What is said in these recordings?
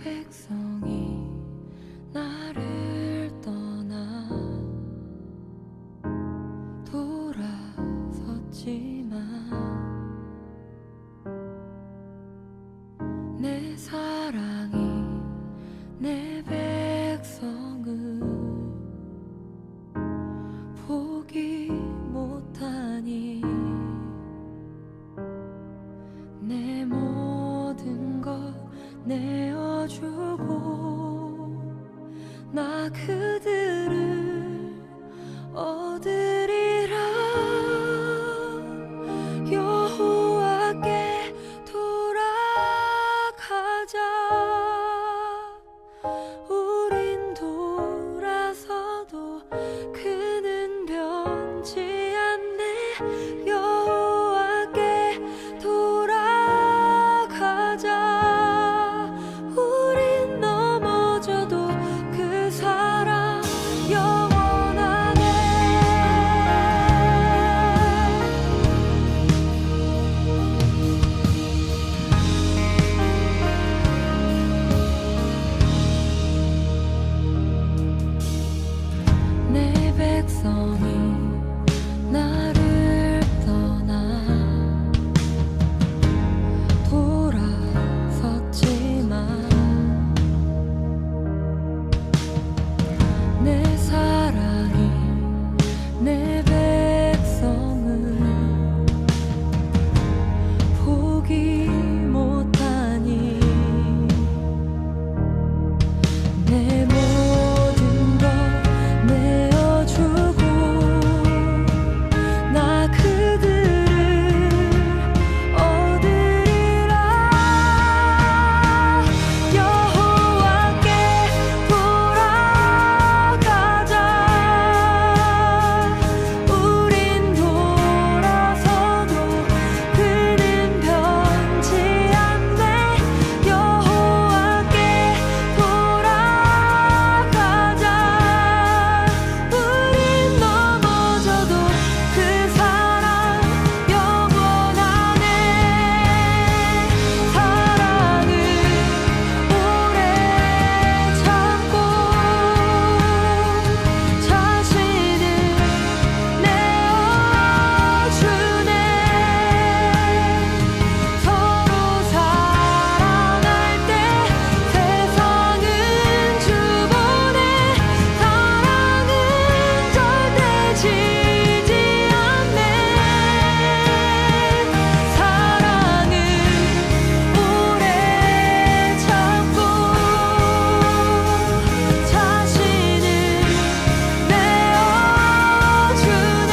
백성이 나를 떠나 돌아섰지만 내 사랑이 내 백성을 포기 못하니 내 모든 것 내어주고 나 그들을 얻으리라. 여호와께 돌아가자. 우린 돌아서도 그는 변치 않네. 여호와께 돌아가자. 우린 넘어져도 그 사랑 영원하네. 내 백성이 나를 떠나 돌아섰지만 내 사랑이 내 백성을 포기 못하니 내 모든 것 내어주고 나 그들을 얻으리라. 여호와께 돌아가자. 우린 돌아서도 그는 변치 않네. 여호와께 돌아가자. 우린 넘어져도 그 사랑 영원하네. 사랑은 오래 참고 자신을 내어주네. 서로 사랑할 때 세상은 주보네. 사랑은 절대 지지 않네. 사랑은 오래 참고 자신을 내어주네.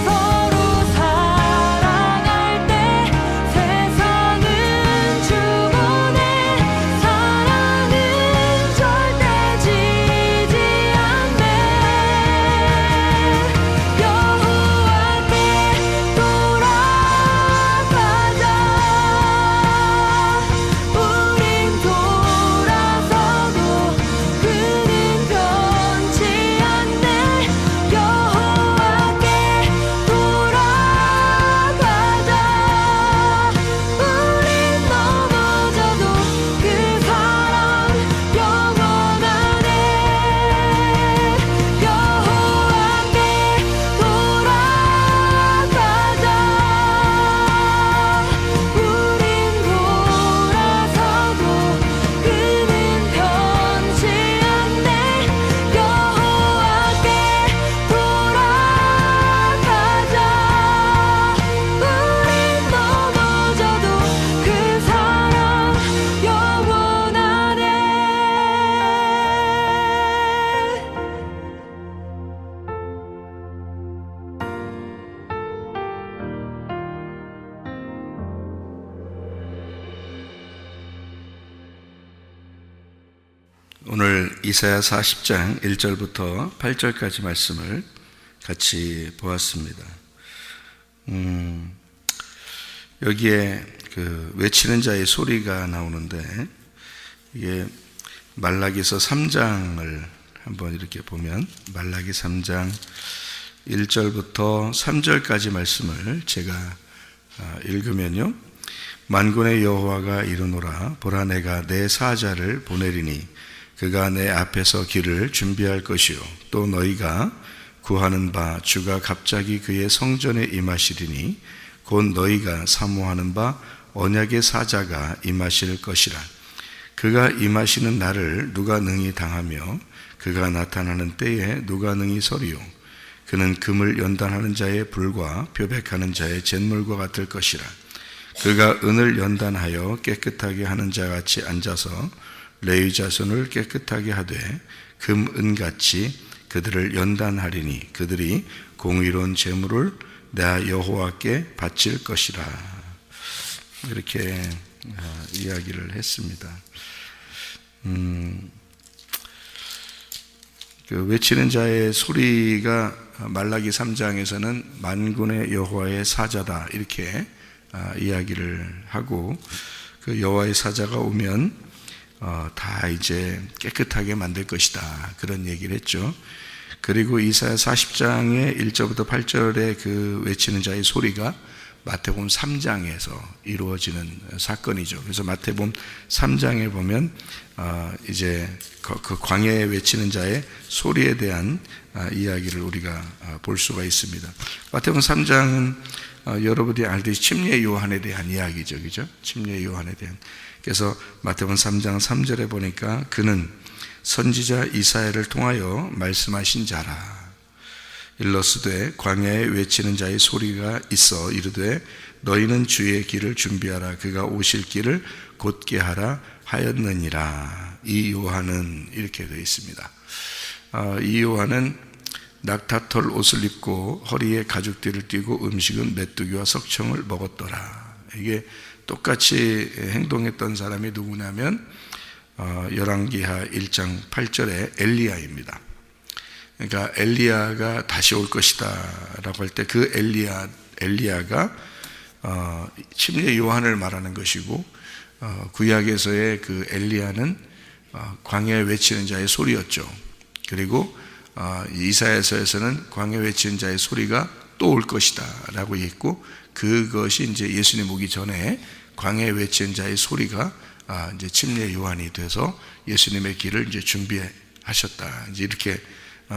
서로 사랑할 때 세상은 주보네. 사랑은 절대 지지 않네. 여호와께 돌아가자. 우린 돌아서도 그는 변치 않네. 여호와께 돌아가자. 우린 넘어져도 그 사랑 영원하네. 여호와께 돌아가자. 우린 돌아서도 그는 변치 않네. 여호와께 돌아가자. 우린 넘어져도 그 사랑 영원하네. 오늘 이사야 40장 1절부터 8절까지 말씀을 같이 보았습니다. 여기에 그 외치는 자의 소리가 나오는데 이게 말라기서 3장을 한번 이렇게 보면 말라기 3장 1절부터 3절까지 말씀을 제가 읽으면요, 만군의 여호와가 이르노라. 보라, 내가 내 사자를 보내리니 그가 내 앞에서 길을 준비할 것이요 또 너희가 구하는 바 주가 갑자기 그의 성전에 임하시리니 곧 너희가 사모하는 바 언약의 사자가 임하실 것이라. 그가 임하시는 날을 누가 능히 당하며 그가 나타나는 때에 누가 능히 서리요. 그는 금을 연단하는 자의 불과 표백하는 자의 잿물과 같을 것이라. 그가 은을 연단하여 깨끗하게 하는 자같이 앉아서 레위 자손을 깨끗하게 하되 금, 은같이 그들을 연단하리니 그들이 공의로운 제물을 내 여호와께 바칠 것이라. 이렇게 이야기를 했습니다. 그 외치는 자의 소리가 말라기 3장에서는 만군의 여호와의 사자다 이렇게 이야기를 하고, 그 여호와의 사자가 오면 다 이제 깨끗하게 만들 것이다 그런 얘기를 했죠. 그리고 이사야 40장의 1절부터 8절의 그 외치는 자의 소리가 마태복음 3장에서 이루어지는 사건이죠. 그래서 마태복음 3장에 보면 이제 그 광야에 외치는 자의 소리에 대한 이야기를 우리가 볼 수가 있습니다. 마태복음 3장은 여러분이 알듯이 침례 요한에 대한 이야기죠, 그죠? 침례 요한에 대한. 그래서 마태복음 3장 3절에 보니까 그는 선지자 이사야를 통하여 말씀하신 자라. 일러스되 광야에 외치는 자의 소리가 있어 이르되 너희는 주의 길을 준비하라. 그가 오실 길을 곧게 하라 하였느니라. 이 요한은 이렇게 되어 있습니다. 이 요한은 낙타털 옷을 입고 허리에 가죽띠를 띠고 음식은 메뚜기와 석청을 먹었더라. 이게 똑같이 행동했던 사람이 누구냐면 열왕기하 1장 8절에 엘리야입니다. 그러니까 엘리야가 다시 올 것이다 라고 할 때 그 엘리야가 침례 요한을 말하는 것이고, 구약에서의 그 엘리야는 광야에 외치는 자의 소리였죠. 그리고 이사야서에서는 광야에 외치는 자의 소리가 또 올 것이다 라고 했고, 그것이 이제 예수님 오기 전에 광야에 외치는 자의 소리가 이제 침례 요한이 돼서 예수님의 길을 이제 준비하셨다. 이제 이렇게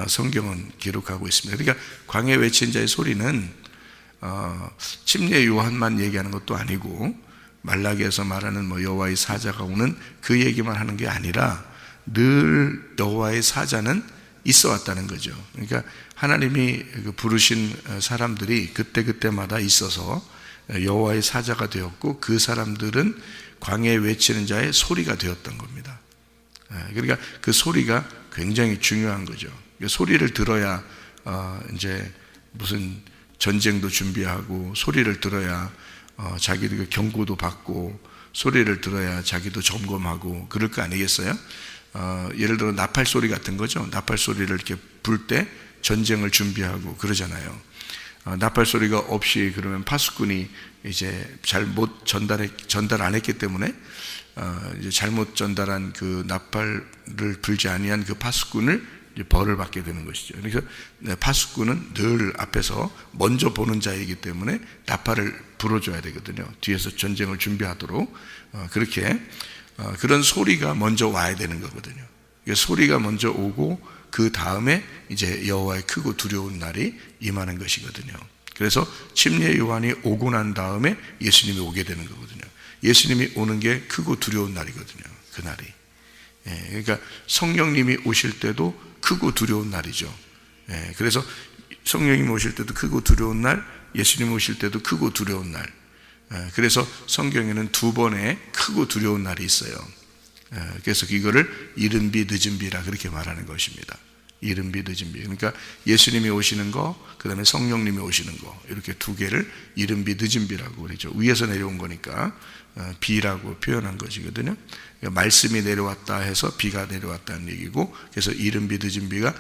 성경은 기록하고 있습니다. 그러니까 광야에 외친 자의 소리는 침례 요한만 얘기하는 것도 아니고 말라기에서 말하는 뭐 여호와의 사자가 오는 그 얘기만 하는 게 아니라 늘 여호와의 사자는 있어 왔다는 거죠. 그러니까 하나님이 부르신 사람들이 그때그때마다 있어서 여호와의 사자가 되었고, 그 사람들은 광야에 외치는 자의 소리가 되었던 겁니다. 그러니까 그 소리가 굉장히 중요한 거죠. 소리를 들어야 이제 무슨 전쟁도 준비하고, 소리를 들어야 자기도 경고도 받고, 소리를 들어야 자기도 점검하고 그럴 거 아니겠어요? 예를 들어 나팔 소리 같은 거죠. 나팔 소리를 이렇게 불 때 전쟁을 준비하고 그러잖아요. 나팔 소리가 없이 그러면 파수꾼이 이제 잘못 전달 안 했기 때문에 이제 잘못 전달한 그 나팔을 불지 아니한 그 파수꾼을 이제 벌을 받게 되는 것이죠. 그래서 파수꾼은 늘 앞에서 먼저 보는 자이기 때문에 나팔을 불어줘야 되거든요. 뒤에서 전쟁을 준비하도록. 그렇게 그런 소리가 먼저 와야 되는 거거든요. 소리가 먼저 오고 그 다음에 이제 여호와의 크고 두려운 날이 임하는 것이거든요. 그래서 침례 요한이 오고 난 다음에 예수님이 오게 되는 거거든요. 예수님이 오는 게 크고 두려운 날이거든요. 그 날이. 그러니까 성령님이 오실 때도 크고 두려운 날이죠. 그래서 성령님이 오실 때도 크고 두려운 날, 예수님 오실 때도 크고 두려운 날. 그래서 성경에는 두 번의 크고 두려운 날이 있어요. 그래서 이거를 이른 비 늦은 비라 그렇게 말하는 것입니다. 이른 비 늦은 비. 그러니까 예수님이 오시는 거, 그 다음에 성령님이 오시는 거, 이렇게 두 개를 이른 비 늦은 비라고 그러죠. 위에서 내려온 거니까 비라고 표현한 것이거든요. 그러니까 말씀이 내려왔다 해서 비가 내려왔다는 얘기고, 그래서 이른 비 늦은 비가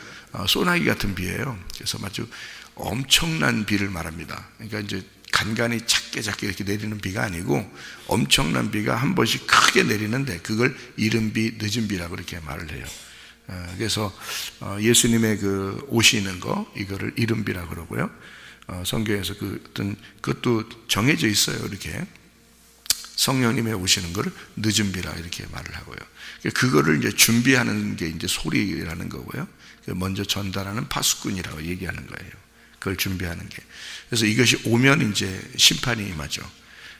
소나기 같은 비예요. 그래서 마치 엄청난 비를 말합니다. 그러니까 이제 간간히 작게 이렇게 내리는 비가 아니고 엄청난 비가 한 번씩 크게 내리는데 그걸 이른 비 늦은 비라고 이렇게 말을 해요. 그래서 예수님의 그 오시는 거, 이거를 이른 비라고 그러고요. 성경에서 그 어떤 그것도 정해져 있어요. 이렇게 성령님의 오시는 것을 늦은 비라 이렇게 말을 하고요. 그거를 이제 준비하는 게 이제 소리라는 거고요. 먼저 전달하는 파수꾼이라고 얘기하는 거예요. 그걸 준비하는 게. 그래서 이것이 오면 이제 심판이 임하죠.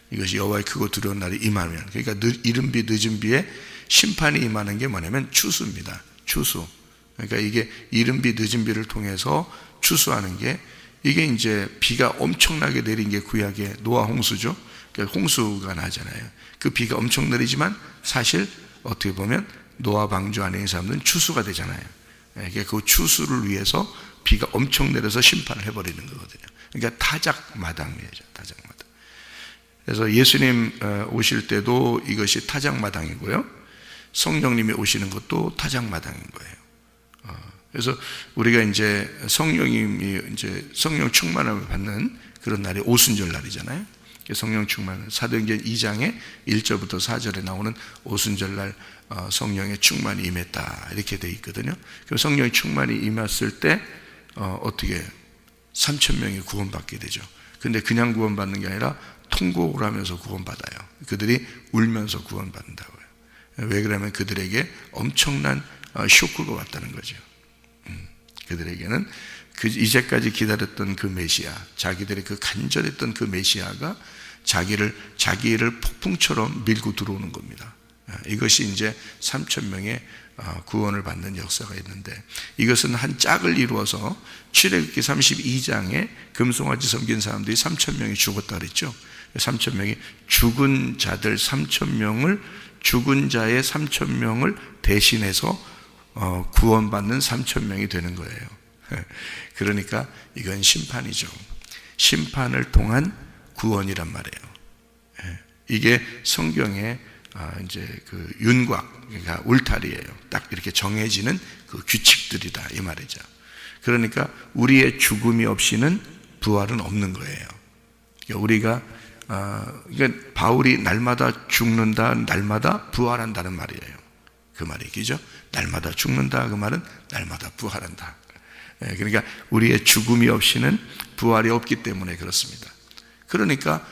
이것이 여호와의 크고 두려운 날이 임하면, 그러니까 이른 비 늦은 비에 심판이 임하는 게 뭐냐면 추수입니다. 추수. 그러니까 이게 이른 비 늦은 비를 통해서 추수하는 게, 이게 이제 비가 엄청나게 내린 게 구약의 노아 홍수죠. 그러니까 홍수가 나잖아요. 그 비가 엄청 내리지만 사실 어떻게 보면 노아 방주 안에 있는 사람들은 추수가 되잖아요. 그러니까 그 추수를 위해서 비가 엄청 내려서 심판을 해버리는 거거든요. 그러니까 타작마당이에요. 타작마당. 그래서 예수님 오실 때도 이것이 타작마당이고요, 성령님이 오시는 것도 타작마당인 거예요. 그래서 우리가 이제 성령님이 이제 성령 충만함을 받는 그런 날이 오순절 날이잖아요. 성령 충만, 사도행전 2장에 1절부터 4절에 나오는 오순절 날 성령의 충만이 임했다 이렇게 돼 있거든요. 그럼 성령의 충만이 임했을 때 어떻게 3,000명이 구원받게 되죠. 근데 그냥 구원받는 게 아니라 통곡을 하면서 구원받아요. 그들이 울면서 구원받는다고요. 왜 그러냐면 그들에게 엄청난 쇼크가 왔다는 거죠. 그들에게는 이제까지 기다렸던 그 메시아, 자기들의 그 간절했던 그 메시아가 자기를 폭풍처럼 밀고 들어오는 겁니다. 이것이 이제 3,000명의 구원을 받는 역사가 있는데, 이것은 한 짝을 이루어서 출애굽기 32장에 금송아지 섬긴 사람들이 3,000명이 죽었다 그랬죠. 3,000명이 죽은 자들 3,000명을, 죽은 자의 3,000명을 대신해서 구원받는 3,000명이 되는 거예요. 그러니까 이건 심판이죠. 심판을 통한 구원이란 말이에요. 이게 성경의 이제 그 윤곽, 그러니까 울타리예요. 딱 이렇게 정해지는 그 규칙들이다 이 말이죠. 그러니까 우리의 죽음이 없이는 부활은 없는 거예요. 그러니까 우리가 그러니까 바울이 날마다 죽는다, 날마다 부활한다는 말이에요. 그 말이죠. 날마다 죽는다, 그 말은 날마다 부활한다. 그러니까 우리의 죽음이 없이는 부활이 없기 때문에 그렇습니다. 그러니까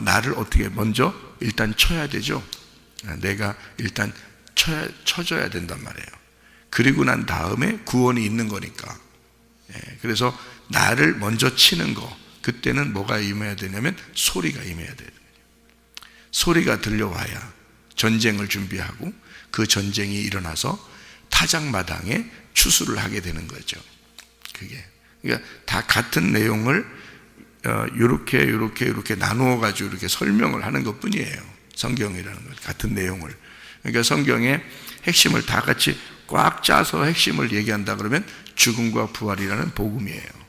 나를 어떻게 먼저 일단 쳐야 되죠. 내가 일단 쳐줘야 된단 말이에요. 그리고 난 다음에 구원이 있는 거니까. 그래서 나를 먼저 치는 거, 그때는 뭐가 임해야 되냐면 소리가 임해야 돼요. 소리가 들려와야 전쟁을 준비하고 그 전쟁이 일어나서 타작마당에 추수를 하게 되는 거죠. 그게. 그러니까 다 같은 내용을 이렇게 나누어 가지고 이렇게 설명을 하는 것 뿐이에요. 성경이라는 것, 같은 내용을. 그러니까 성경의 핵심을 다 같이 꽉 짜서 핵심을 얘기한다 그러면 죽음과 부활이라는 복음이에요.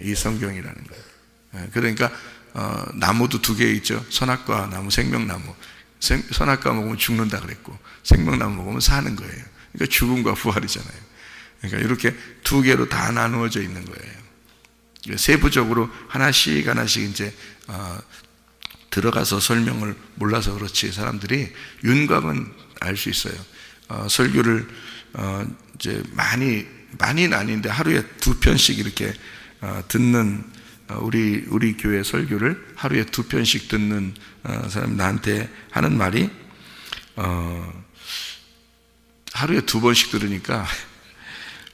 이 성경이라는 거예요. 그러니까 나무도 두 개 있죠. 선악과 나무, 생명나무. 선악과 먹으면 죽는다 그랬고 생명나무 먹으면 사는 거예요. 그러니까 죽음과 부활이잖아요. 그러니까 이렇게 두 개로 다 나누어져 있는 거예요. 세부적으로 하나씩 이제 들어가서 설명을 몰라서 그렇지 사람들이 윤곽은 알 수 있어요. 설교를 이제 많이는 아닌데 하루에 2편씩 이렇게 듣는 우리 교회 설교를 하루에 2편씩 듣는 사람 나한테 하는 말이 하루에 2번씩 들으니까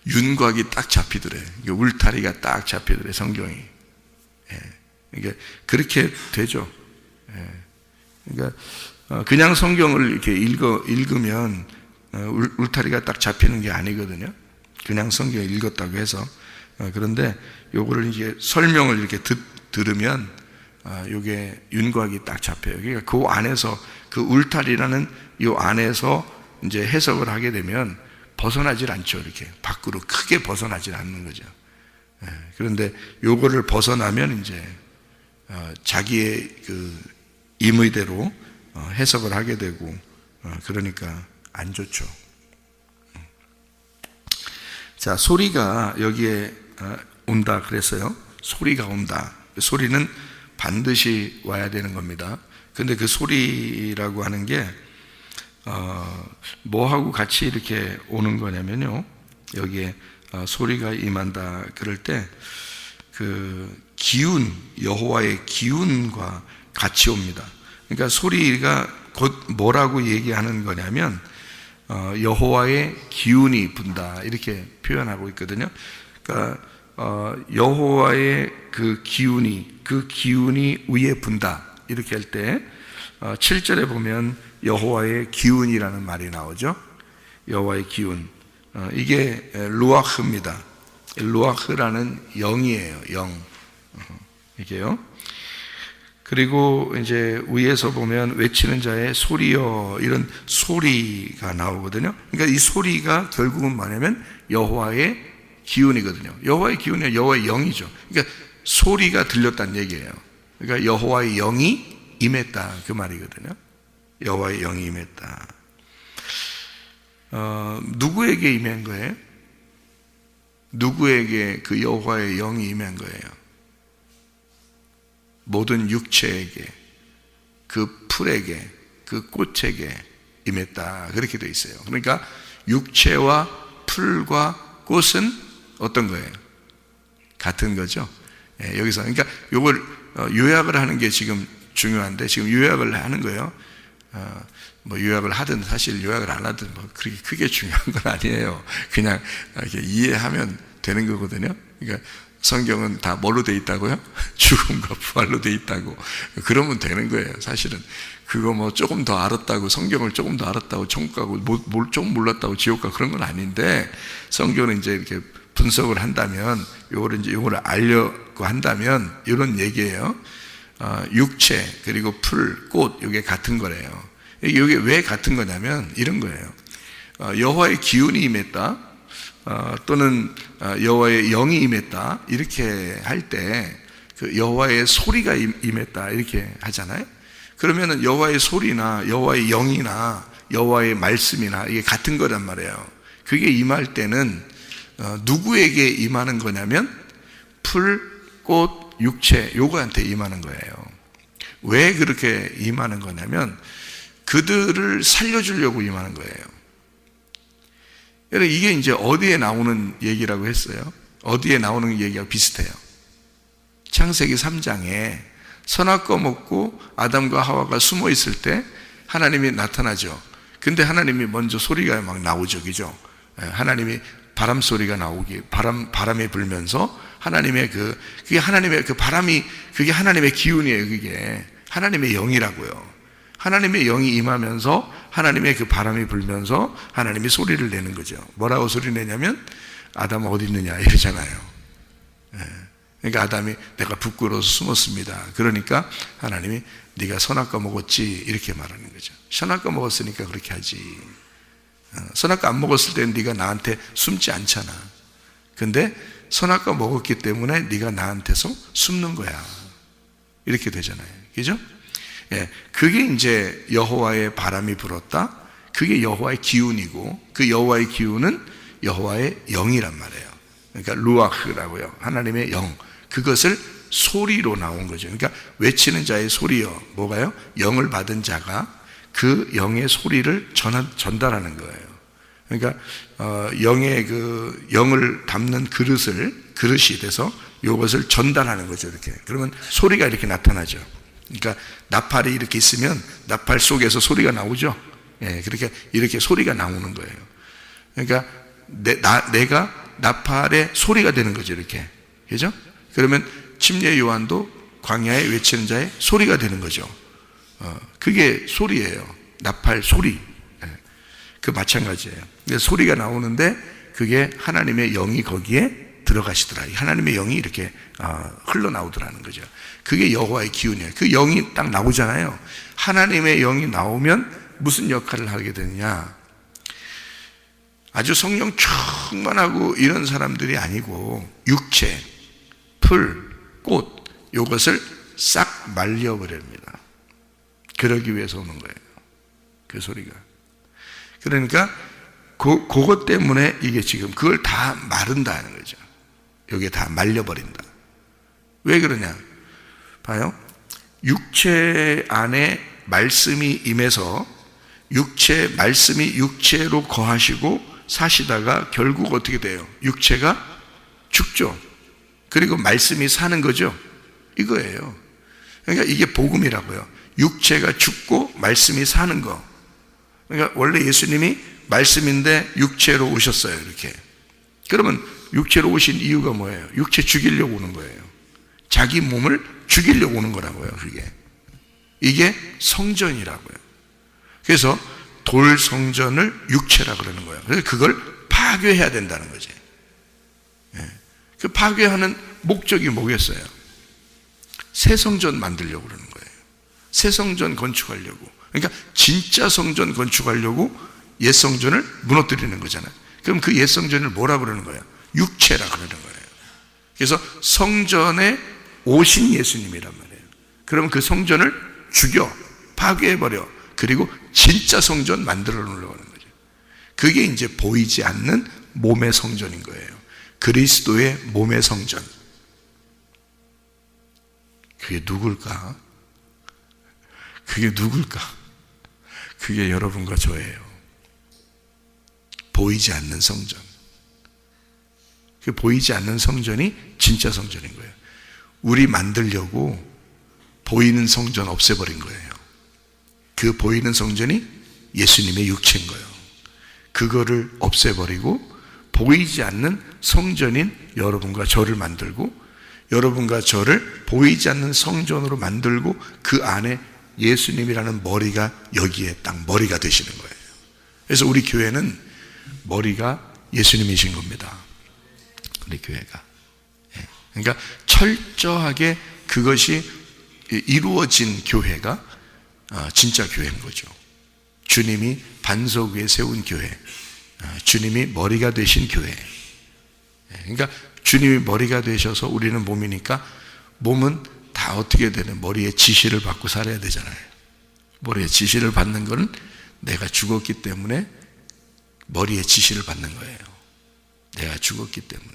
윤곽이 딱 잡히더래. 울타리가 딱 잡히더래, 성경이. 그러니까 그렇게 되죠. 그러니까 그냥 성경을 이렇게 읽으면 울타리가 딱 잡히는 게 아니거든요. 그냥 성경을 읽었다고 해서. 그런데 요거를 이제 설명을 이렇게 들으면 요게 윤곽이 딱 잡혀요. 그러니까 그 안에서 그 울타리라는 요 안에서 이제 해석을 하게 되면 벗어나질 않죠. 이렇게 밖으로 크게 벗어나질 않는 거죠. 그런데 요거를 벗어나면 이제 자기의 그 임의대로 해석을 하게 되고 그러니까 안 좋죠. 자, 소리가 여기에 온다 그랬어요. 소리가 온다. 소리는 반드시 와야 되는 겁니다. 근데 그 소리라고 하는 게 뭐하고 같이 이렇게 오는 거냐면요, 여기에 소리가 임한다 그럴 때 그 기운, 여호와의 기운과 같이 옵니다. 그러니까 소리가 곧 뭐라고 얘기하는 거냐면 여호와의 기운이 분다 이렇게 표현하고 있거든요. 그러니까 여호와의 그 기운이 위에 분다 이렇게 할 때 7절에 보면 여호와의 기운이라는 말이 나오죠. 여호와의 기운, 이게 루아흐입니다. 루아흐라는 영이에요. 영, 이게요. 그리고 이제 위에서 보면 외치는 자의 소리여, 이런 소리가 나오거든요. 그러니까 이 소리가 결국은 뭐냐면 여호와의 기운이거든요. 여호와의 기운이 여호와의 영이죠. 그러니까 소리가 들렸다는 얘기예요. 그러니까 여호와의 영이 임했다 그 말이거든요. 여호와의 영이 임했다. 누구에게 임한 거예요? 누구에게 그 여호와의 영이 임한 거예요? 모든 육체에게, 그 풀에게, 그 꽃에게 임했다 그렇게 되어 있어요. 그러니까 육체와 풀과 꽃은 어떤 거예요? 같은 거죠. 여기서 그러니까 이걸 요약을 하는 게 지금 중요한데, 지금 요약을 하는 거예요. 뭐 요약을 하든 사실 요약을 안 하든 뭐 그렇게 크게 중요한 건 아니에요. 그냥 이렇게 이해하면 되는 거거든요. 그러니까 성경은 다 뭘로 돼 있다고요? 죽음과 부활로 돼 있다고. 그러면 되는 거예요. 사실은 그거 뭐 조금 더 알았다고, 성경을 조금 더 알았다고 천국 가고 뭘 조금 몰랐다고 지옥 가고 그런 건 아닌데, 성경은 이제 이렇게 분석을 한다면, 요거를 알려고 한다면 이런 얘기예요. 육체 그리고 풀, 꽃, 이게 같은 거래요. 이게 왜 같은 거냐면 이런 거예요. 여호와의 기운이 임했다, 또는 여호와의 영이 임했다 이렇게 할 때 그 여호와의 소리가 임했다 이렇게 하잖아요. 그러면은 여호와의 소리나 여호와의 영이나 여호와의 말씀이나 이게 같은 거란 말이에요. 그게 임할 때는 누구에게 임하는 거냐면 풀, 꽃, 육체 요거한테 임하는 거예요. 왜 그렇게 임하는 거냐면 그들을 살려주려고 임하는 거예요. 여러분, 이게 이제 어디에 나오는 얘기라고 했어요? 어디에 나오는 얘기하고 비슷해요. 창세기 3장에 선악과 먹고 아담과 하와가 숨어 있을 때 하나님이 나타나죠. 근데 하나님이 먼저 소리가 막 나오죠. 그죠? 하나님이 바람 소리가 나오기, 바람이 불면서 하나님의 그게 하나님의 그 바람이, 그게 하나님의 기운이에요. 그게 하나님의 영이라고요. 하나님의 영이 임하면서 하나님의 그 바람이 불면서 하나님이 소리를 내는 거죠. 뭐라고 소리 내냐면 아담 어디 있느냐 이러잖아요. 그러니까 아담이 내가 부끄러워서 숨었습니다. 그러니까 하나님이 네가 선악과 먹었지 이렇게 말하는 거죠. 선악과 먹었으니까 그렇게 하지. 선악과 안 먹었을 때는 네가 나한테 숨지 않잖아. 근데 선악과 먹었기 때문에 네가 나한테서 숨는 거야. 이렇게 되잖아요. 그죠? 그게 이제 여호와의 바람이 불었다. 그게 여호와의 기운이고, 그 여호와의 기운은 여호와의 영이란 말이에요. 그러니까 루아흐라고요. 하나님의 영. 그것을 소리로 나온 거죠. 그러니까 외치는 자의 소리요. 뭐가요? 영을 받은 자가 그 영의 소리를 전달하는 거예요. 그러니까 영의 그 영을 담는 그릇이 돼서 이것을 전달하는 거죠. 이렇게. 그러면 소리가 이렇게 나타나죠. 그러니까 나팔이 이렇게 있으면 나팔 속에서 소리가 나오죠. 그렇게 이렇게 소리가 나오는 거예요. 그러니까 내가 나팔의 소리가 되는 거죠. 이렇게. 그죠? 그러면 침례 요한도 광야에 외치는 자의 소리가 되는 거죠. 그게 소리예요. 나팔 소리. 그 마찬가지예요. 소리가 나오는데 그게 하나님의 영이 거기에 들어가시더라. 하나님의 영이 이렇게 흘러나오더라는 거죠. 그게 여호와의 기운이에요. 그 영이 딱 나오잖아요. 하나님의 영이 나오면 무슨 역할을 하게 되느냐? 아주 성령 충만하고 이런 사람들이 아니고 육체, 풀, 꽃 이것을 싹 말려버립니다. 그러기 위해서 오는 거예요. 그 소리가. 그러니까 그것 때문에 이게 지금 그걸 다 마른다는 거죠. 여기에 다 말려버린다. 왜 그러냐? 봐요. 육체 안에 말씀이 임해서 말씀이 육체로 거하시고 사시다가 결국 어떻게 돼요? 육체가 죽죠. 그리고 말씀이 사는 거죠. 이거예요. 그러니까 이게 복음이라고요. 육체가 죽고 말씀이 사는 거. 그러니까 원래 예수님이 말씀인데 육체로 오셨어요. 이렇게. 그러면 육체로 오신 이유가 뭐예요? 육체 죽이려고 오는 거예요. 자기 몸을 죽이려고 오는 거라고요. 이게 성전이라고요. 그래서 돌 성전을 육체라 그러는 거예요. 그래서 그걸 파괴해야 된다는 거지. 그 파괴하는 목적이 뭐겠어요? 새 성전 만들려고 그러는 거예요. 새 성전 건축하려고. 그러니까 진짜 성전 건축하려고 옛 성전을 무너뜨리는 거잖아요. 그럼 그 옛 성전을 뭐라 그러는 거예요? 육체라 그러는 거예요. 그래서 성전에 오신 예수님이란 말이에요. 그러면 그 성전을 죽여, 파괴해버려. 그리고 진짜 성전 만들어 놓으려고 하는 거죠. 그게 이제 보이지 않는 몸의 성전인 거예요. 그리스도의 몸의 성전. 그게 누굴까? 그게 누굴까? 그게 여러분과 저예요. 보이지 않는 성전. 그 보이지 않는 성전이 진짜 성전인 거예요. 우리 만들려고 보이는 성전 없애버린 거예요. 그 보이는 성전이 예수님의 육체인 거예요. 그거를 없애버리고 보이지 않는 성전인 여러분과 저를 만들고 여러분과 저를 보이지 않는 성전으로 만들고 그 안에 예수님이라는 머리가 여기에 딱 머리가 되시는 거예요. 그래서 우리 교회는 머리가 예수님이신 겁니다. 우리 교회가. 그러니까 철저하게 그것이 이루어진 교회가 진짜 교회인 거죠. 주님이 반석 위에 세운 교회, 주님이 머리가 되신 교회. 그러니까 주님이 머리가 되셔서 우리는 몸이니까 몸은 다 어떻게 되는 머리에 지시를 받고 살아야 되잖아요. 머리에 지시를 받는 것은 내가 죽었기 때문에 머리에 지시를 받는 거예요. 내가 죽었기 때문에.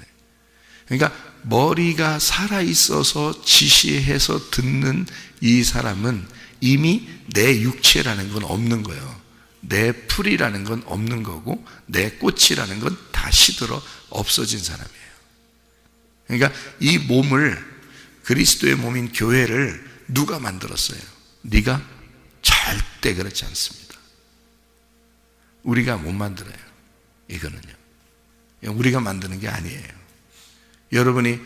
그러니까 머리가 살아있어서 지시해서 듣는 이 사람은 이미 내 육체라는 건 없는 거예요. 내 풀이라는 건 없는 거고 내 꽃이라는 건 다 시들어 없어진 사람이에요. 그러니까 이 몸을, 그리스도의 몸인 교회를 누가 만들었어요? 네가? 절대 그렇지 않습니다. 우리가 못 만들어요. 이거는요. 우리가 만드는 게 아니에요. 여러분이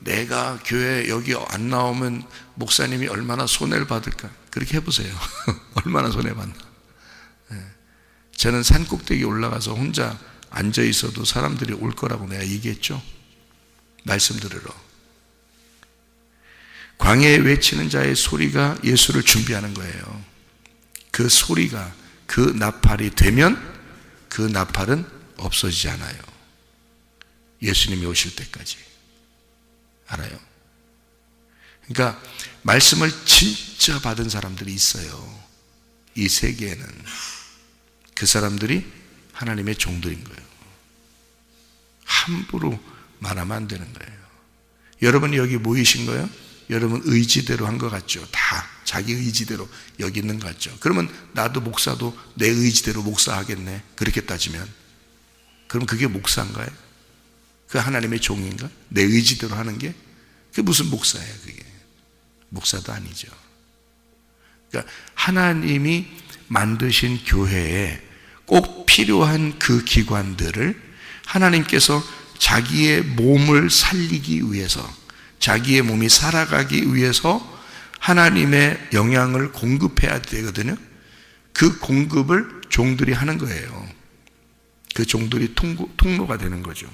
내가 교회 여기 안 나오면 목사님이 얼마나 손해를 받을까? 그렇게 해보세요. 얼마나 손해받나. 저는 산꼭대기 올라가서 혼자 앉아 있어도 사람들이 올 거라고 내가 얘기했죠. 말씀 들으러. 광야에 외치는 자의 소리가 예수를 준비하는 거예요. 그 소리가 그 나팔이 되면 그 나팔은 없어지지 않아요. 예수님이 오실 때까지. 알아요? 그러니까 말씀을 진짜 받은 사람들이 있어요. 이 세계에는. 그 사람들이 하나님의 종들인 거예요. 함부로 말하면 안 되는 거예요. 여러분이 여기 모이신 거예요? 여러분 의지대로 한 것 같죠? 다 자기 의지대로 여기 있는 것 같죠? 그러면 나도 목사도 내 의지대로 목사하겠네. 그렇게 따지면. 그럼 그게 목사인가요? 그 하나님의 종인가? 내 의지대로 하는 게? 그게 무슨 목사예요, 그게? 목사도 아니죠. 그러니까 하나님이 만드신 교회에 꼭 필요한 그 기관들을 하나님께서 자기의 몸을 살리기 위해서, 자기의 몸이 살아가기 위해서 하나님의 영향을 공급해야 되거든요. 그 공급을 종들이 하는 거예요. 그 종들이 통로가 되는 거죠.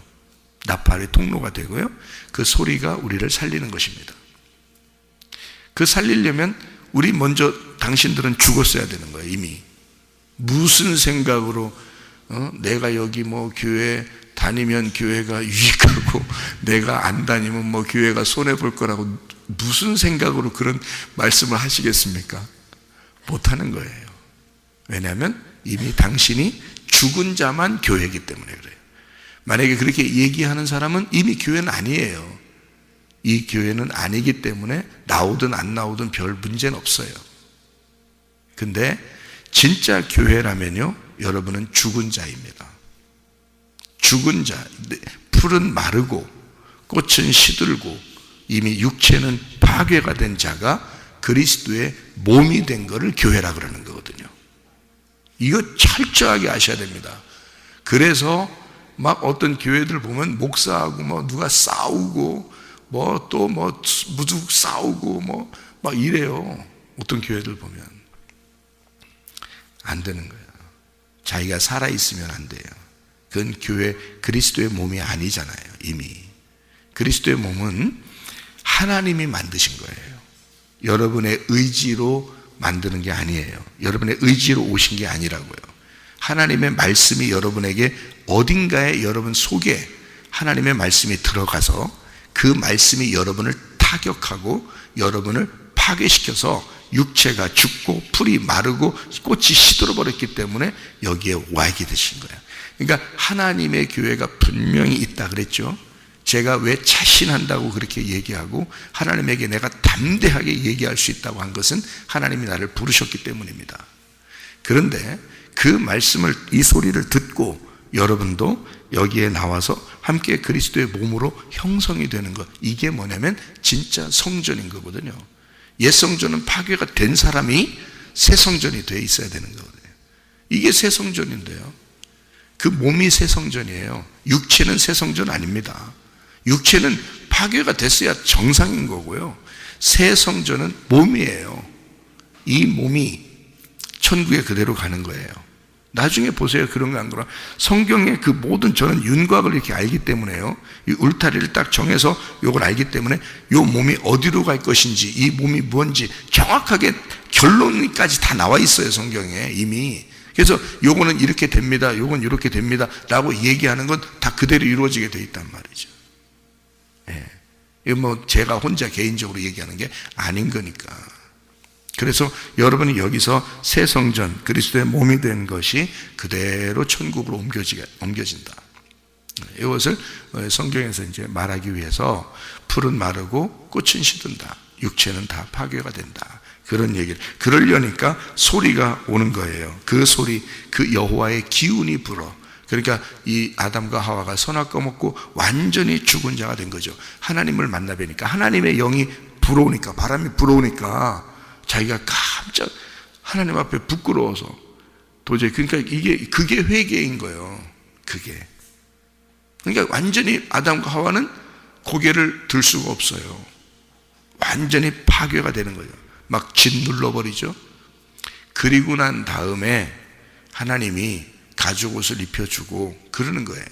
나팔의 통로가 되고요. 그 소리가 우리를 살리는 것입니다. 그 살리려면 우리 먼저 당신들은 죽었어야 되는 거예요. 이미. 무슨 생각으로 내가 여기 뭐 교회 다니면 교회가 유익하고 내가 안 다니면 뭐 교회가 손해볼 거라고 무슨 생각으로 그런 말씀을 하시겠습니까? 못하는 거예요. 왜냐하면 이미 당신이 죽은 자만 교회이기 때문에 그래요. 만약에 그렇게 얘기하는 사람은 이미 교회는 아니에요. 이 교회는 아니기 때문에 나오든 안 나오든 별 문제는 없어요. 근데 진짜 교회라면요, 여러분은 죽은 자입니다. 죽은 자, 풀은 마르고 꽃은 시들고 이미 육체는 파괴가 된 자가 그리스도의 몸이 된 거를 교회라 그러는 거거든요. 이거 철저하게 아셔야 됩니다. 그래서 막 어떤 교회들 보면 목사하고 뭐 누가 싸우고 뭐 또 뭐 무죽 싸우고 뭐 막 이래요. 어떤 교회들 보면 안 되는 거예요. 자기가 살아 있으면 안 돼요. 그건 교회 그리스도의 몸이 아니잖아요. 이미 그리스도의 몸은 하나님이 만드신 거예요. 여러분의 의지로 만드는 게 아니에요. 여러분의 의지로 오신 게 아니라고요. 하나님의 말씀이 여러분에게 어딘가에 여러분 속에 하나님의 말씀이 들어가서 그 말씀이 여러분을 타격하고 여러분을 파괴시켜서 육체가 죽고 풀이 마르고 꽃이 시들어 버렸기 때문에 여기에 와 있게 되신 거예요. 그러니까 하나님의 교회가 분명히 있다 그랬죠. 제가 왜 자신한다고 그렇게 얘기하고 하나님에게 내가 담대하게 얘기할 수 있다고 한 것은 하나님이 나를 부르셨기 때문입니다. 그런데 그 말씀을, 이 소리를 듣고 여러분도 여기에 나와서 함께 그리스도의 몸으로 형성이 되는 것, 이게 뭐냐면 진짜 성전인 거거든요. 옛 성전은 파괴가 된 사람이 새 성전이 돼 있어야 되는 거거든요. 이게 새 성전인데요, 그 몸이 새 성전이에요. 육체는 새 성전 아닙니다. 육체는 파괴가 됐어야 정상인 거고요. 새 성전은 몸이에요. 이 몸이 천국에 그대로 가는 거예요. 나중에 보세요. 그런 거 안 그런 성경의 그 모든, 저는 윤곽을 이렇게 알기 때문에요. 이 울타리를 딱 정해서 이걸 알기 때문에 이 몸이 어디로 갈 것인지, 이 몸이 뭔지 정확하게 결론까지 다 나와 있어요. 성경에 이미. 그래서 요거는 이렇게 됩니다, 요건 이렇게 됩니다 라고 얘기하는 건 다 그대로 이루어지게 돼 있단 말이죠. 예. 이거 뭐 제가 혼자 개인적으로 얘기하는 게 아닌 거니까. 그래서 여러분이 여기서 새 성전, 그리스도의 몸이 된 것이 그대로 천국으로 옮겨진다. 이것을 성경에서 이제 말하기 위해서 풀은 마르고 꽃은 시든다. 육체는 다 파괴가 된다. 그런 얘기를, 그러려니까 소리가 오는 거예요. 그 소리, 그 여호와의 기운이 불어. 그러니까 이 아담과 하와가 선악 꺼먹고 완전히 죽은 자가 된 거죠. 하나님을 만나 뵈니까, 하나님의 영이 불어오니까, 바람이 불어오니까 자기가 깜짝 하나님 앞에 부끄러워서 도저히, 그러니까 그게 회개인 거예요. 그게. 그러니까 완전히 아담과 하와는 고개를 들 수가 없어요. 완전히 파괴가 되는 거예요. 막 짓눌러버리죠. 그리고 난 다음에 하나님이 가죽 옷을 입혀주고 그러는 거예요.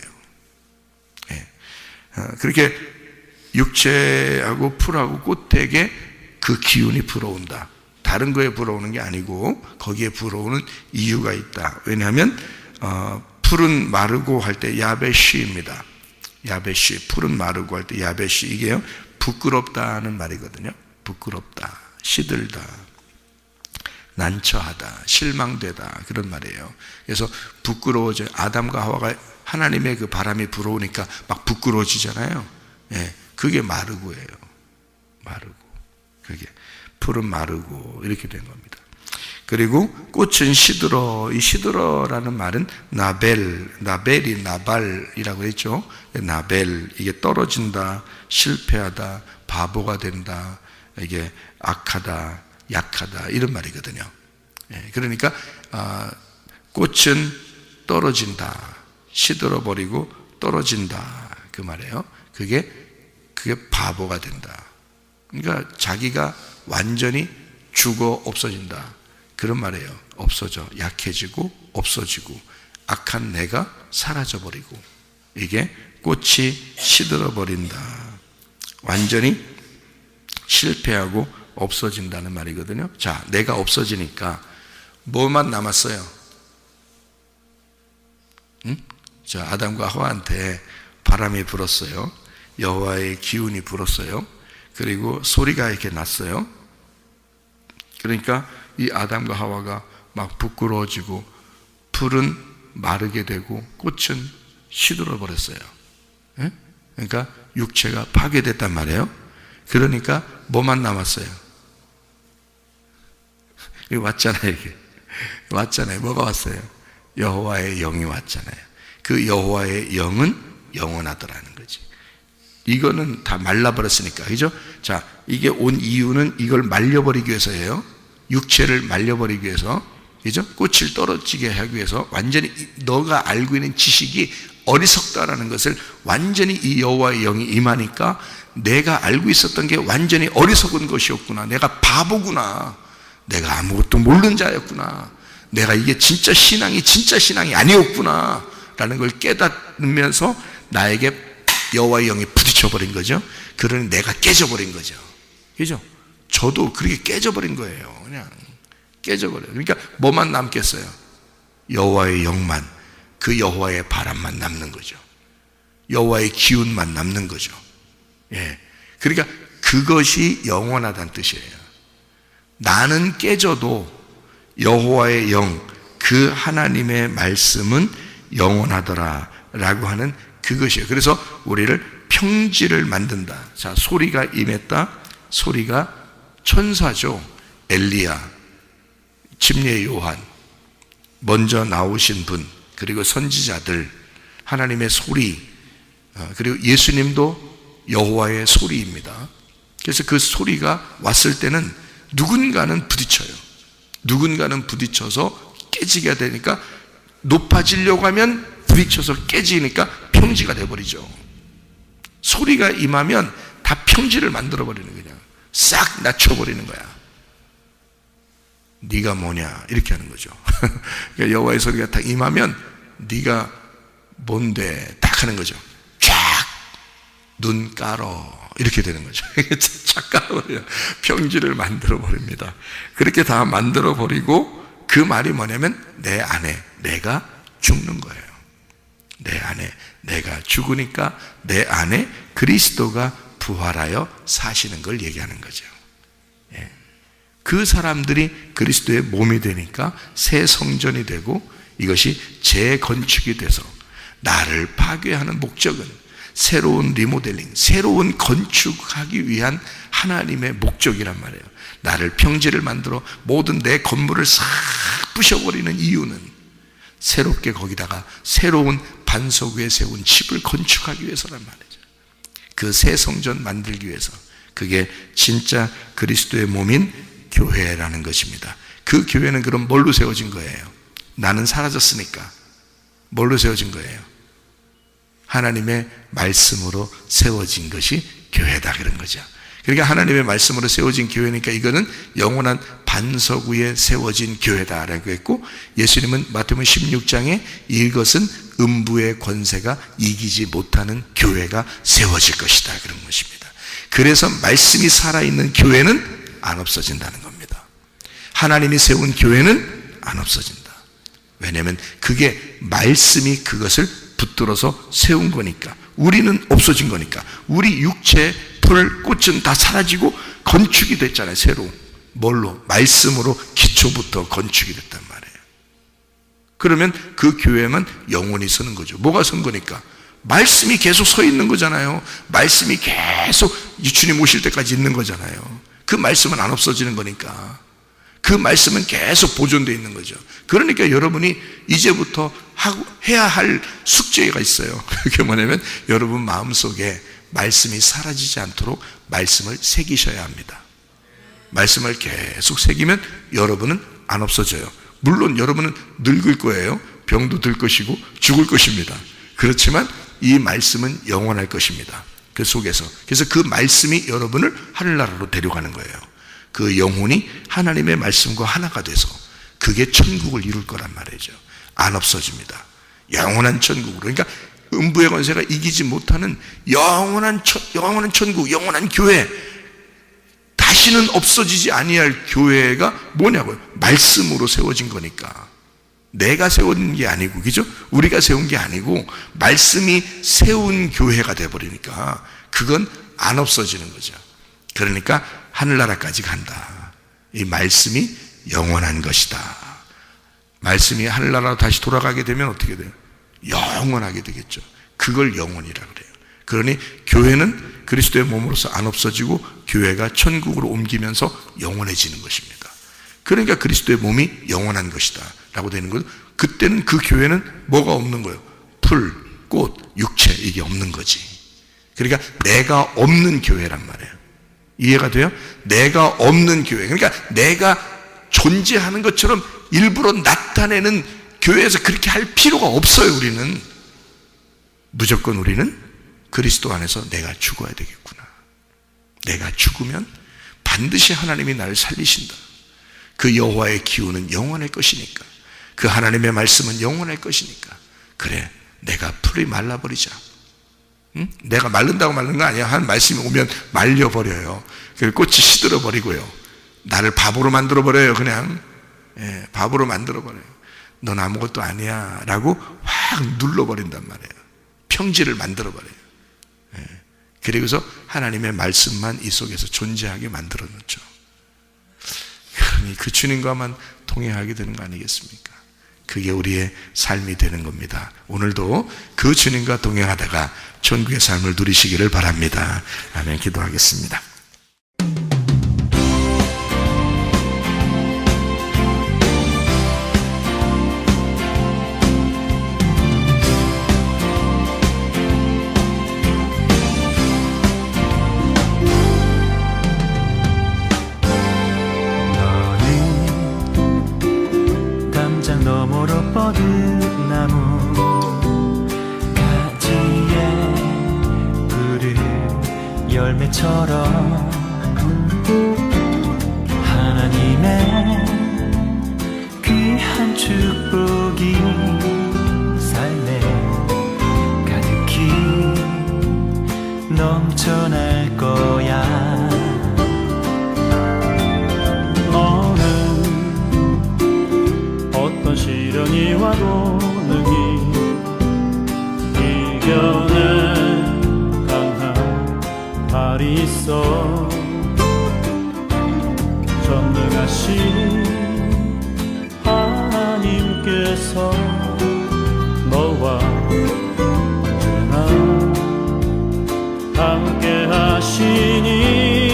예. 그렇게 육체하고 풀하고 꽃에게 그 기운이 불어온다. 다른 거에 불어오는 게 아니고 거기에 불어오는 이유가 있다. 왜냐하면 풀은 마르고 할 때 야베시입니다. 야베시, 풀은 마르고 할 때 야베시, 이게요 부끄럽다는 말이거든요. 부끄럽다, 시들다, 난처하다, 실망되다, 그런 말이에요. 그래서 부끄러워져. 아담과 하와가 하나님의 그 바람이 불어오니까 막 부끄러워지잖아요. 예, 그게 마르고예요. 마르고. 그게 풀은 마르고 이렇게 된 겁니다. 그리고 꽃은 시들어. 이 시들어라는 말은 나벨이 나발이라고 했죠. 나벨, 이게 떨어진다, 실패하다, 바보가 된다, 이게 악하다, 약하다, 이런 말이거든요. 그러니까 꽃은 떨어진다, 시들어 버리고 떨어진다, 그 말이에요. 그게 바보가 된다. 그러니까 자기가 완전히 죽어 없어진다, 그런 말이에요. 없어져, 약해지고 없어지고 악한 내가 사라져 버리고, 이게 꽃이 시들어 버린다, 완전히 실패하고 없어진다는 말이거든요. 자, 내가 없어지니까 뭐만 남았어요? 응? 자, 아담과 하와한테 바람이 불었어요. 여호와의 기운이 불었어요. 그리고 소리가 이렇게 났어요. 그러니까 이 아담과 하와가 막 부끄러워지고 풀은 마르게 되고 꽃은 시들어 버렸어요. 예? 그러니까 육체가 파괴됐단 말이에요. 그러니까 뭐만 남았어요? 이게 왔잖아요. 이게 왔잖아요. 뭐가 왔어요? 여호와의 영이 왔잖아요. 그 여호와의 영은 영원하더라는 거지. 이거는 다 말라버렸으니까, 그죠? 자, 이게 온 이유는 이걸 말려버리기 위해서예요. 육체를 말려버리기 위해서, 그죠? 꽃을 떨어지게 하기 위해서 완전히 너가 알고 있는 지식이 어리석다라는 것을 완전히 이 여호와의 영이 임하니까 내가 알고 있었던 게 완전히 어리석은 것이었구나. 내가 바보구나. 내가 아무것도 모르는 자였구나. 내가 이게 진짜 신앙이 아니었구나 라는 걸 깨닫으면서 나에게 여호와의 영이 부딪혀버린 거죠. 그러니 내가 깨져버린 거죠. 그죠? 저도 그렇게 깨져버린 거예요. 그냥 깨져버려요. 그러니까 뭐만 남겠어요? 여호와의 영만, 그 여호와의 바람만 남는 거죠. 여호와의 기운만 남는 거죠. 예. 그러니까 그것이 영원하다는 뜻이에요. 나는 깨져도 여호와의 영, 그 하나님의 말씀은 영원하더라 라고 하는 그것이에요. 그래서 우리를 평지를 만든다. 자, 소리가 임했다. 소리가 천사죠. 엘리야, 침례 요한, 먼저 나오신 분, 그리고 선지자들, 하나님의 소리, 그리고 예수님도 여호와의 소리입니다. 그래서 그 소리가 왔을 때는 누군가는 부딪혀요. 누군가는 부딪혀서 깨지게 되니까, 높아지려고 하면 부딪혀서 깨지니까 평지가 돼버리죠. 소리가 임하면 다 평지를 만들어버리는 거냐. 싹 낮춰버리는 거야. 네가 뭐냐 이렇게 하는 거죠. 그러니까 여호와의 소리가 딱 임하면 네가 뭔데 딱 하는 거죠. 쫙 눈 깔어 이렇게 되는 거죠. 쫙 깔아버려요. 평지를 만들어버립니다. 그렇게 다 만들어버리고 그 말이 뭐냐면 내 안에 내가 죽는 거예요. 내 안에 내가 죽으니까 내 안에 그리스도가 부활하여 사시는 걸 얘기하는 거죠. 예. 그 사람들이 그리스도의 몸이 되니까 새 성전이 되고 이것이 재건축이 돼서 나를 파괴하는 목적은 새로운 리모델링, 새로운 건축하기 위한 하나님의 목적이란 말이에요. 나를 평지를 만들어 모든 내 건물을 싹 부셔버리는 이유는 새롭게 거기다가 새로운 반석 위에 세운 집을 건축하기 위해서란 말이죠. 그 새 성전 만들기 위해서. 그게 진짜 그리스도의 몸인 교회라는 것입니다. 그 교회는 그럼 뭘로 세워진 거예요? 나는 사라졌으니까 뭘로 세워진 거예요? 하나님의 말씀으로 세워진 것이 교회다 그런 거죠. 그러니까 하나님의 말씀으로 세워진 교회니까 이거는 영원한 반석 위에 세워진 교회다라고 했고, 예수님은 마태복음 16장에 이것은 음부의 권세가 이기지 못하는 교회가 세워질 것이다 그런 것입니다. 그래서 말씀이 살아있는 교회는 안 없어진다는 겁니다. 하나님이 세운 교회는 안 없어진다. 왜냐하면 그게 말씀이 그것을 붙들어서 세운 거니까. 우리는 없어진 거니까. 우리 육체, 풀, 꽃은 다 사라지고 건축이 됐잖아요. 새로. 뭘로? 말씀으로 기초부터 건축이 됐단 말이에요. 그러면 그 교회만 영원히 서는 거죠. 뭐가 선 거니까? 말씀이 계속 서 있는 거잖아요. 말씀이 계속 주님 오실 때까지 있는 거잖아요. 그 말씀은 안 없어지는 거니까. 그 말씀은 계속 보존되어 있는 거죠. 그러니까 여러분이 이제부터 해야 할 숙제가 있어요. 그게 뭐냐면 여러분 마음속에 말씀이 사라지지 않도록 말씀을 새기셔야 합니다. 말씀을 계속 새기면 여러분은 안 없어져요. 물론 여러분은 늙을 거예요. 병도 들 것이고 죽을 것입니다. 그렇지만 이 말씀은 영원할 것입니다. 그 속에서. 그래서 그 말씀이 여러분을 하늘나라로 데려가는 거예요. 그 영혼이 하나님의 말씀과 하나가 돼서 그게 천국을 이룰 거란 말이죠. 안 없어집니다. 영원한 천국으로. 그러니까 음부의 권세가 이기지 못하는 영원한 천국, 영원한 교회, 다시는 없어지지 아니할 교회가 뭐냐고요? 말씀으로 세워진 거니까. 내가 세운 게 아니고, 그죠? 우리가 세운 게 아니고 말씀이 세운 교회가 돼버리니까 그건 안 없어지는 거죠. 그러니까 하늘나라까지 간다. 이 말씀이 영원한 것이다. 말씀이 하늘나라로 다시 돌아가게 되면 어떻게 돼요? 영원하게 되겠죠. 그걸 영원이라 그래요. 그러니 교회는 그리스도의 몸으로서 안 없어지고 교회가 천국으로 옮기면서 영원해지는 것입니다. 그러니까 그리스도의 몸이 영원한 것이다 라고 되는 거예요. 그때는 그 교회는 뭐가 없는 거예요? 풀, 꽃, 육체 이게 없는 거지. 그러니까 내가 없는 교회란 말이에요. 이해가 돼요? 내가 없는 교회. 그러니까 내가 존재하는 것처럼 일부러 나타내는 교회에서 그렇게 할 필요가 없어요. 우리는 무조건 우리는 그리스도 안에서 내가 죽어야 되겠구나. 내가 죽으면 반드시 하나님이 나를 살리신다. 그 여호와의 기운은 영원할 것이니까, 그 하나님의 말씀은 영원할 것이니까, 그래 내가 풀이 말라버리자. 응? 내가 마른다고 마른 거 아니야. 한 말씀이 오면 말려버려요. 그 꽃이 시들어버리고요, 나를 바보로 만들어버려요. 그냥 바보로 만들어버려요. 넌 아무것도 아니야 라고 확 눌러버린단 말이에요. 평지를 만들어버려요. 그리고서 하나님의 말씀만 이 속에서 존재하게 만들어 놓죠. 그러니 그 주님과만 동행하게 되는 거 아니겠습니까? 그게 우리의 삶이 되는 겁니다. 오늘도 그 주님과 동행하다가 천국의 삶을 누리시기를 바랍니다. 아멘. 기도하겠습니다. 너머로 뻗은 나무 가지에 푸른 열매처럼 하나님의 귀한 축복이 삶에 가득히 넘쳐날 거야. 어떤 시련이 와도 능히 이겨낸 강한 발이 있어. 전능하신 하나님께서 너와 언제나 함께 하시니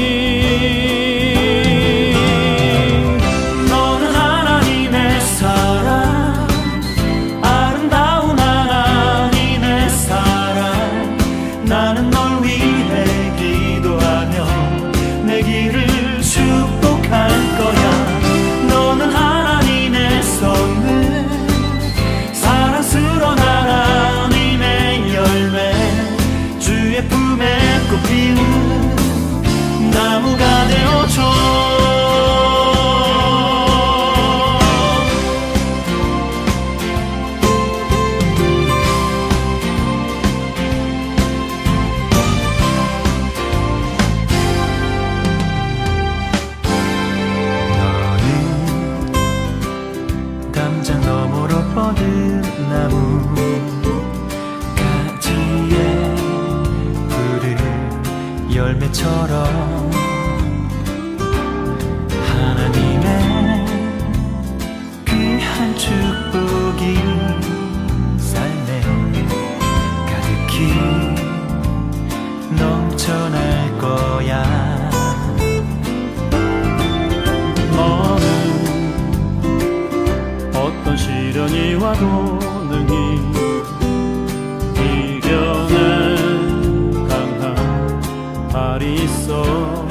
나무가 되어줘. 너는 담장 너머로 뻗은 나무 가지에 푸른 열매처럼 하나님의 귀한 축복이 삶에 가득히 넘쳐날 거야. 너는 어떤 시련이 와도 능히 이겨낸 발이 있어.